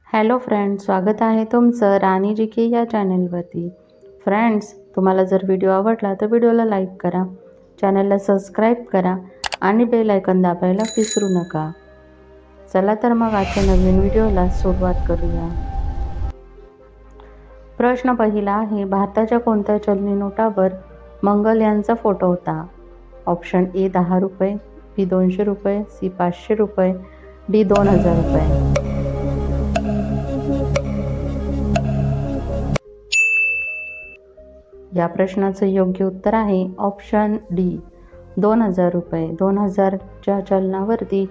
Hello friends, स्वागत आहे तुमचं राणी जी के या चॅनलवरती. फ्रेंड्स, तुम्हाला जर व्हिडिओ आवडला तर व्हिडिओला लाईक करा, चॅनलला सबस्क्राईब करा आणि बेल आयकॉन दाबायला विसरू नका. चला तर मग आजच्या नवीन व्हिडिओला सुरुवात करूया. प्रश्न पहिला आहे, भारताच्या कोणत्या चलनी नोटावर मंगल यांचा फोटो होता? ऑप्शन ए 10 रुपये, बी 200 रुपये, सी 500 रुपये, डी 2000 रुपये. या प्रश्नाचं योग्य उत्तर आहे ऑप्शन डी 2000 रुपये. 2000च्या चलनावरती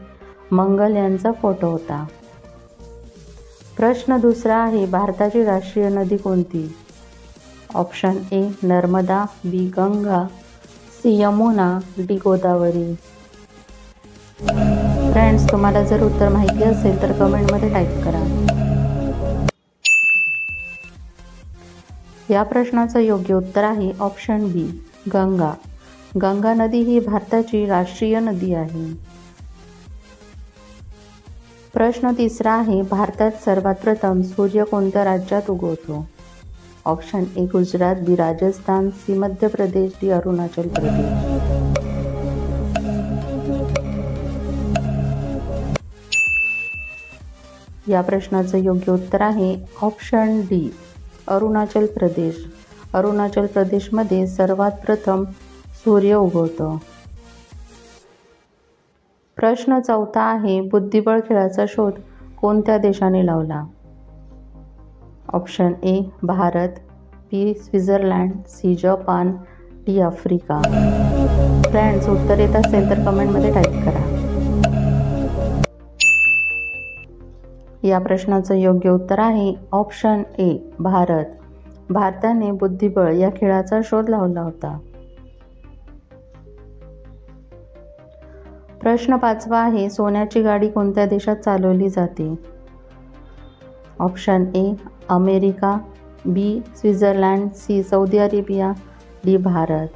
मंगल यांचा फोटो होता. प्रश्न दुसरा आहे, भारताची राष्ट्रीय नदी कोणती? Option A Narmada, B Ganga, C Yamuna, D Godavari. Friends, तुम्हाला जर उत्तर माहिती असेल तर कमेंटमध्ये टाईप करा. या प्रश्नाचं योग्य उत्तर आहे ऑप्शन बी गंगा. गंगा नदी ही भारताची राष्ट्रीय नदी आहे. प्रश्न तिसरा आहे, भारतात सर्वात प्रथम सूर्य कोणत्या राज्यात उगवतो? Option A Gujarat, B Rajasthan, C Madhya Pradesh, D Arunachal Pradesh. या प्रश्नाचं योग्य उत्तर आहे ऑप्शन डी अरुणाचल प्रदेश. अरुणाचल प्रदेशमध्ये सर्वात प्रथम सूर्य उगवतो. प्रश्न चौथा आहे, बुद्धिबळ खेळाचा शोध कोणत्या देशाने लावला? Option A Bharat, B Switzerland, C Japan, D Africa. Friends, उत्तर येत असेल तर कमेंटमध्ये टाईप करा. या प्रश्नाचं योग्य उत्तर आहे ऑप्शन ए भारत. भारताने बुद्धिबळ या खेळाचा शोध लावला होता. प्रश्न पाचवा आहे, सोन्याची गाडी कोणत्या देशात चालवली जाते? Option A America, B Switzerland, C Saudi Arabia, D Bharat.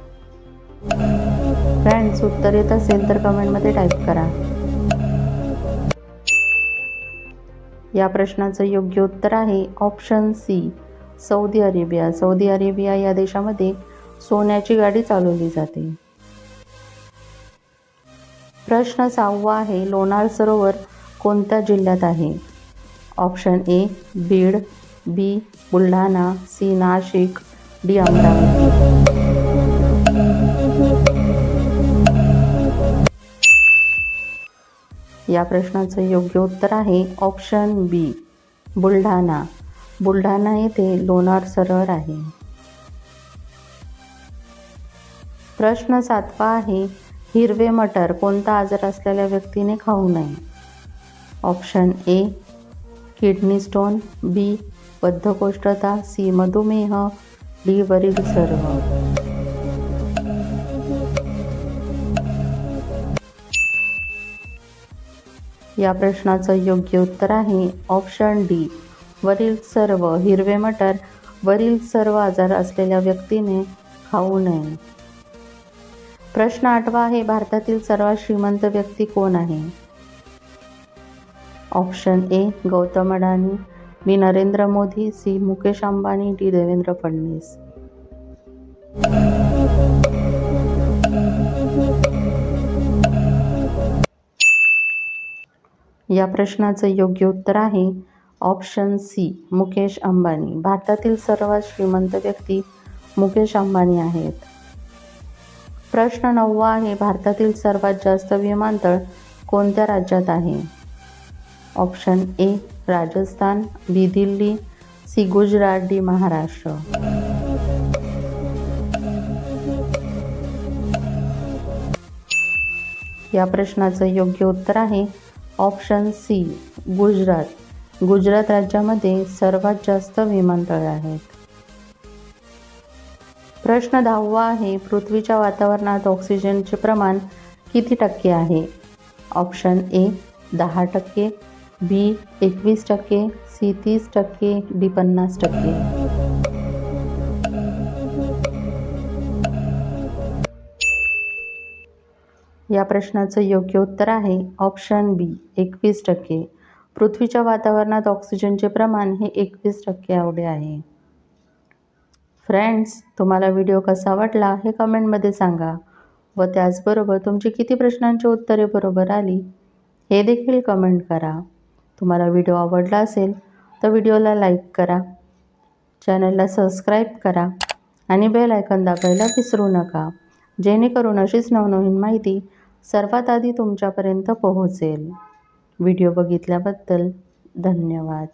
Friends, उत्तर येत असेल तर कमेंटमध्ये टाईप करा. या प्रश्नाचं योग्य उत्तर आहे option C Saudi Arabia. Saudi Arabia या देशामध्ये सोन्याची गाडी चालवली जाते. प्रश्न सहावा आहे, लोणार सरोवर कोणत्या जिल्ह्यात आहे? Option A Beed, B Buldhana, C Nashik, D Amravati. या प्रश्नाचं योग्य उत्तर आहे ऑप्शन बी बुलढाणा. बुलढाणा येथे लोणार सरोवर आहे. प्रश्न सातवा आहे, हिरवे मटर कोणता आजार असलेल्या व्यक्तीने खाऊ नये? ऑप्शन ए किडनी स्टोन, बी बद्धकोष्ठता, सी मधुमेह, डी वरील सर्व. या प्रश्नाचं योग्य उत्तर आहे ऑप्शन डी वरील सर्व. हिरवे मटर वरील सर्व आजार असलेल्या व्यक्तीने खाऊ नये. प्रश्न आठवा आहे, भारतातील सर्वात श्रीमंत व्यक्ती कोण आहे? Option A Gautam Adani, B Narendra Modi, C Mukesh Ambani, D Devendra Fadnavis. या प्रश्नाचं योग्य उत्तर आहे ऑप्शन सी मुकेश अंबानी. भारतातील सर्वात श्रीमंत व्यक्ती मुकेश अंबानी आहेत. प्रश्न नववा आहे, भारतातील सर्वात जास्त विमानतळ कोणत्या राज्यात आहे? Option A Rajasthan, B Delhi, C Gujarat, D Maharashtra. या प्रश्नाचं योग्य उत्तर आहे ऑप्शन सी गुजरात. गुजरात राज्यामध्ये सर्वात जास्त विमानतळ आहेत. प्रश्न 10वा आहे, पृथ्वीच्या वातावरणात ऑक्सिजनचे प्रमाण किती टक्के आहे? Option A 10%, B 21%, C 30%, D 50%. या प्रश्नाचं योग्य उत्तर आहे ऑप्शन बी 21%. पृथ्वीच्या वातावरणात ऑक्सिजनचे प्रमाण हे 21% एवढे आहे. फ्रेंड्स, तुम्हाला व्हिडिओ कसा वाटला हे कमेंटमध्ये सांगा व त्याचबरोबर तुमची किती प्रश्नांची उत्तरे बरोबर आली हे देखील कमेंट करा. तुम्हाला व्हिडिओ आवडला असेल तर व्हिडिओला लाईक करा, चॅनलला सबस्क्राईब करा आणि बेल आयकॉन दाबायला विसरू नका, जेणेकरून अशीच नवनवीन माहिती सर्वात आधी तुमच्यापर्यंत पोहोचेल. व्हिडिओ बघितल्याबद्दल धन्यवाद.